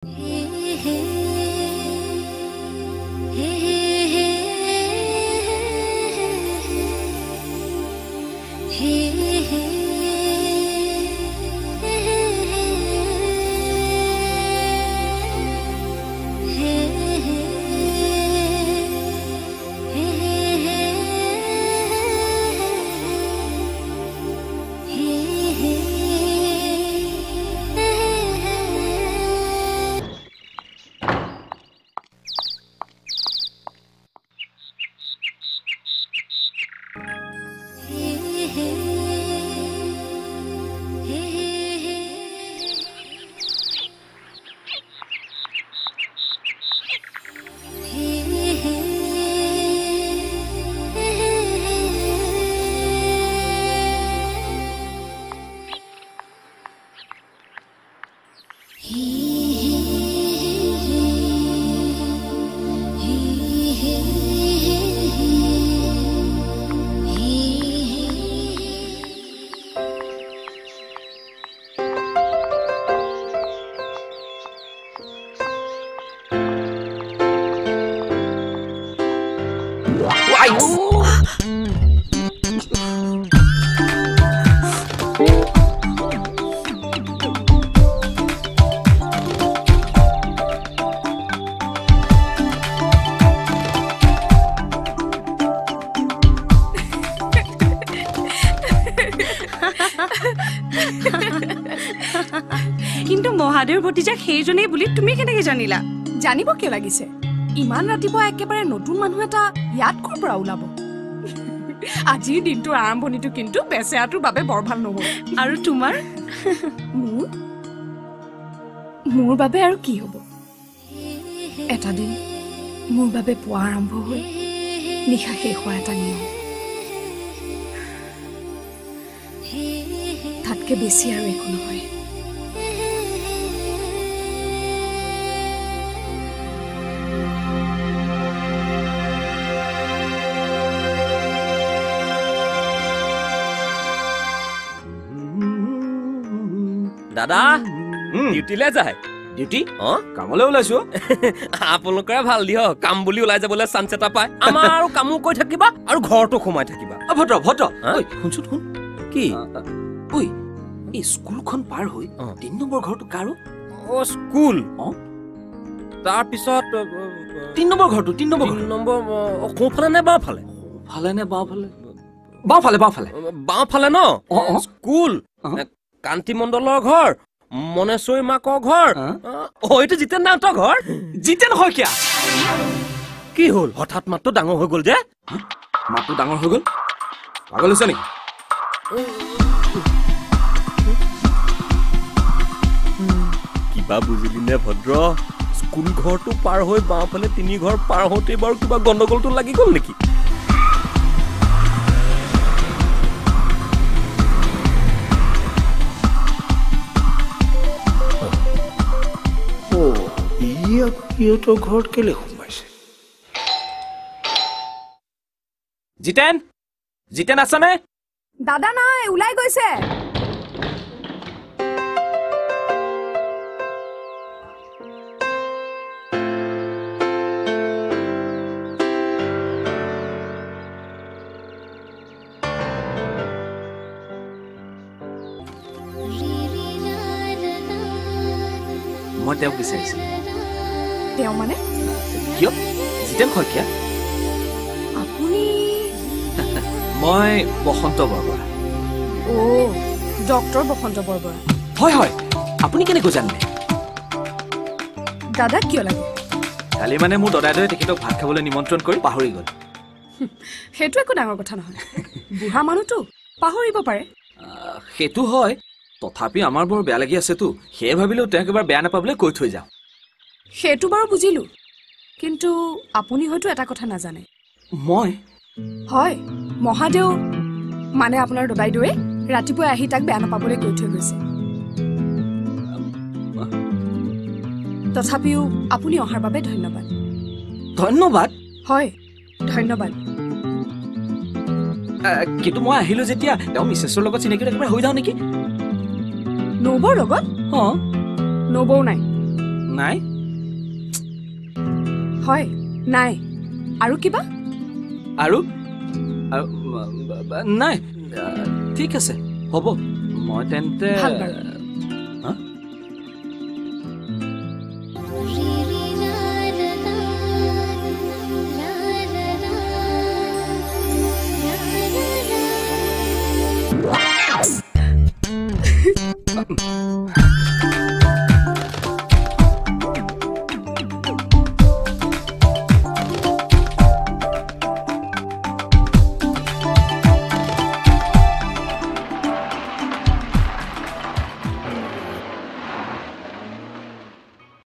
কিন্তু মহাদেৱ ভতিজাক সেইজনেই বুলি তুমি কেনেকৈ জানিলা? জানিব কিয় লাগিছে? ইমান ৰাতিপুৱা একেবাৰে নতুন মানুহ এটা ইয়াত ক'ৰ পৰা ওলাব? আজিৰ দিনটোৰ আৰম্ভণিটো কিন্তু বেচেৰাটোৰ বাবে বৰ ভাল নহ'ব। আৰু তোমাৰ? মোৰ বাবে আৰু কি হ'ব? এটা দিন মোৰ বাবে পুৱা আৰম্ভ হৈ নিশা শেষ হোৱা এটা নিয়ম। তাতকৈ বেছি আৰু একো নহয়। দাদা ডিউটিলে যায়? ডিউটি? কামলৈ ওলাইছো। আপোনালোকৰে ভাল দিয়ক, কাম বুলি ওলাই যাবলৈ চান্স এটা পায়। আমাৰ আৰু কামো কৰি থাকিবা আৰু ঘৰতো সোমাই থাকিবা। ভদ্ৰ ভদ্ৰ শুনচোন শুন। কি? ঐ এই স্কুলখন পাৰ হৈ ৩ নম্বৰ ঘৰটো কাৰো? স্কুল? তাৰপিছত ৩ নম্বৰ ঘৰটো। ৩ নম্বৰ সোঁফালে নে বাওঁফালে? ফালে নে বাওঁফালে? বাওঁফালে বাওঁফালে বাওঁফালে ন? স্কুল কান্তি মণ্ডলৰ ঘৰ, মনেশ্বৰী মাকৰ ঘৰ। এইটো জিতেন দাহঁতৰ ঘৰ? জিতেন শইকীয়া। কি হ'ল হঠাৎ মাতটো ডাঙৰ হৈ গ'ল যে? মাতটো ডাঙৰ হৈ গ'ল? পাগল হৈছে নেকি? কিবা বুজিলি নে ভদ্ৰ? স্কুল ঘৰটো পাৰ হৈ বাওঁফালে ৩ ঘৰ পাৰ হওঁতে বাৰু কিবা গণ্ডগোলটো লাগি গ'ল নেকি? সিহঁতৰ ঘৰত কেলে সোমাইছে? জিতেন? জিতেন আছনে? দাদা নাই, ওলাই গৈছে। মই তেওঁক বিচাৰিছিলো। তেওঁ মানে? কিয়? জিতেন শইকীয়া। আপুনি? মই বসন্ত বৰবৰা। ডক্টৰ বসন্ত বৰবৰা। হয় হয়, আপুনি কেনেকৈ জানিলে? দাদাক কিয় লাগে? কালি মানে মোৰ দাদাই তেখেতক ভাত খাবলৈ নিমন্ত্ৰণ কৰি পাহৰি গ'ল। সেইটো একো ডাঙৰ কথা নহয়, বুঢ়া মানুহটো পাহৰিব পাৰে। সেইটো হয়, তথাপি আমাৰ বৰ বেয়া লাগি আছেতো, সেয়ে ভাবিলেও তেওঁক এবাৰ বেয়া নাপাবলৈ কৈ থৈ যাওঁ। সেইটো বাৰু বুজিলো, কিন্তু আপুনি হয়তো এটা কথা নাজানে। মই? হয়, মহাদেউ মানে আপোনাৰ দদাইদেৱে ৰাতিপুৱা আহি তাক বেয়া নাপাবলৈ কৈ থৈ গৈছে। তথাপিও আপুনি অহাৰ বাবে ধন্যবাদ। ধন্যবাদ? হয়, ধন্যবাদ। কিন্তু মই আহিলো যেতিয়া তেওঁ মিছেছৰ লগত চিনাকি একেবাৰে হৈ যাওঁ নেকি? নবৌৰ লগত? নবৌ নাই, নাই হয় নাই আৰু কিবা আৰু নাই ঠিক আছে হ'ব মই তেন্তে ভাল বাৰু। হা?